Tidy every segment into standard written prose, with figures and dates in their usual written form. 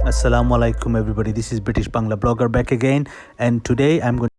Assalamu alaikum, everybody. This is British Bangla blogger back again, and today I'm going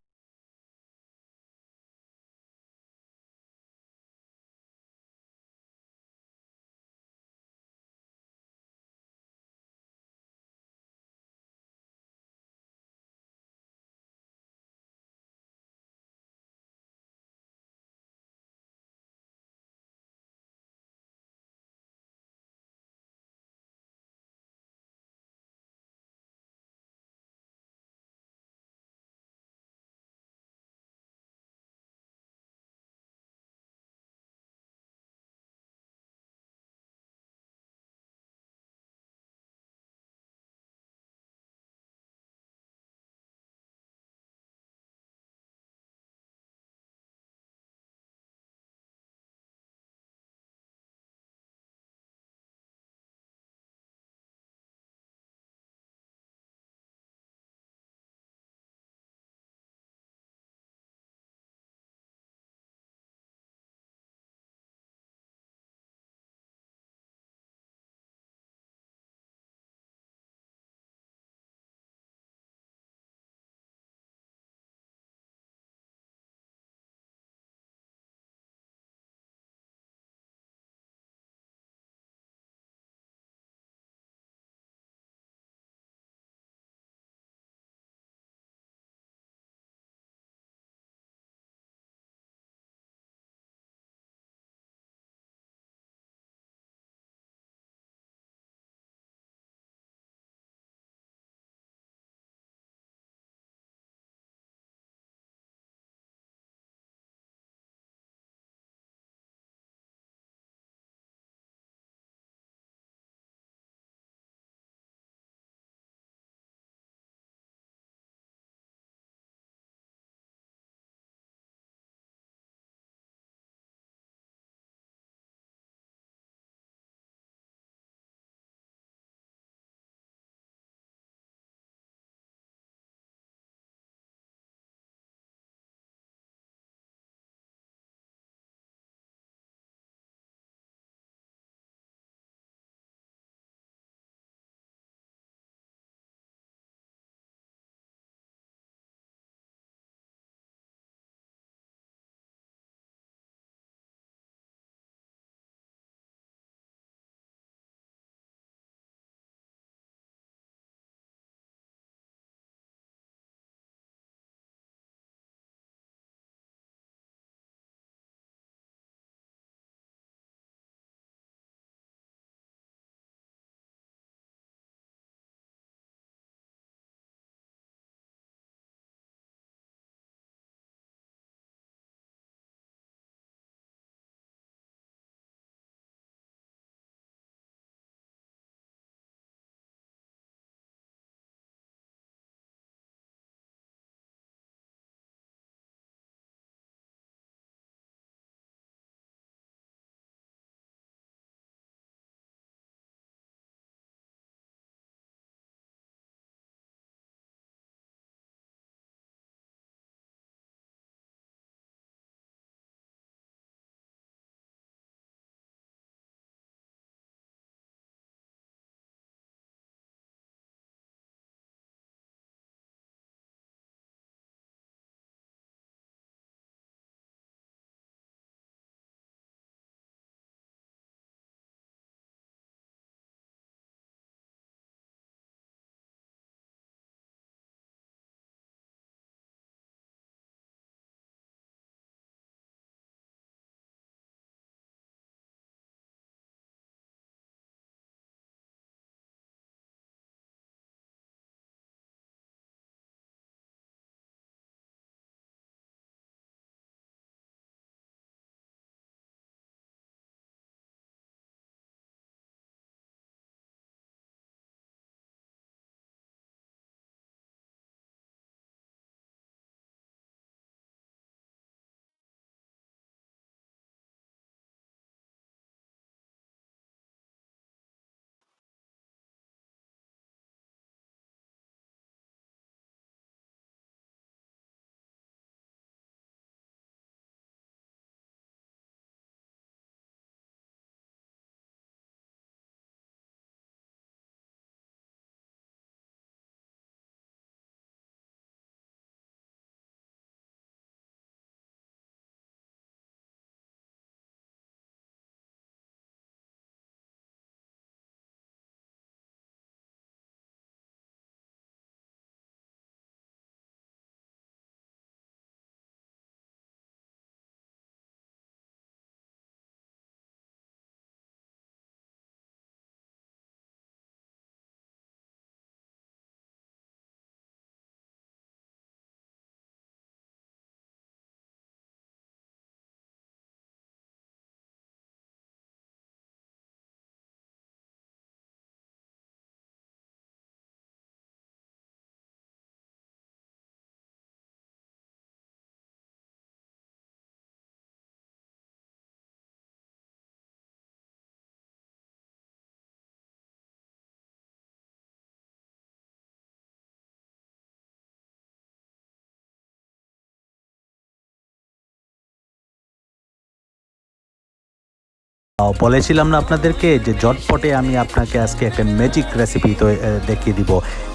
বলেছিলাম না আপনাদেরকে যে ঝটপটে আমি আপনাকে আজকে একটা ম্যাজিক রেসিপি তো দেখিয়ে দিব।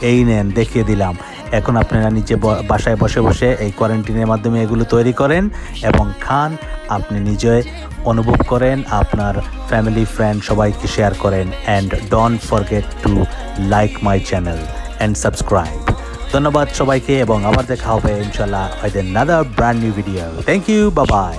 এই নেন, দেখিয়ে দিলাম। এখন আপনারা নিচে বাসায় বসে বসে এই কোয়ারেন্টিনের মাধ্যমে এগুলো তৈরি করেন এবং খান। আপনি নিজে অনুভব করেন, আপনার ফ্যামিলি ফ্রেন্ড সবাইকে শেয়ার করেন। And don't forget to like my channel and subscribe. ধন্যবাদ সবাইকে এবং আবার দেখা হবে ইনশাল্লাহ with another brand new video. Thank you, bye by.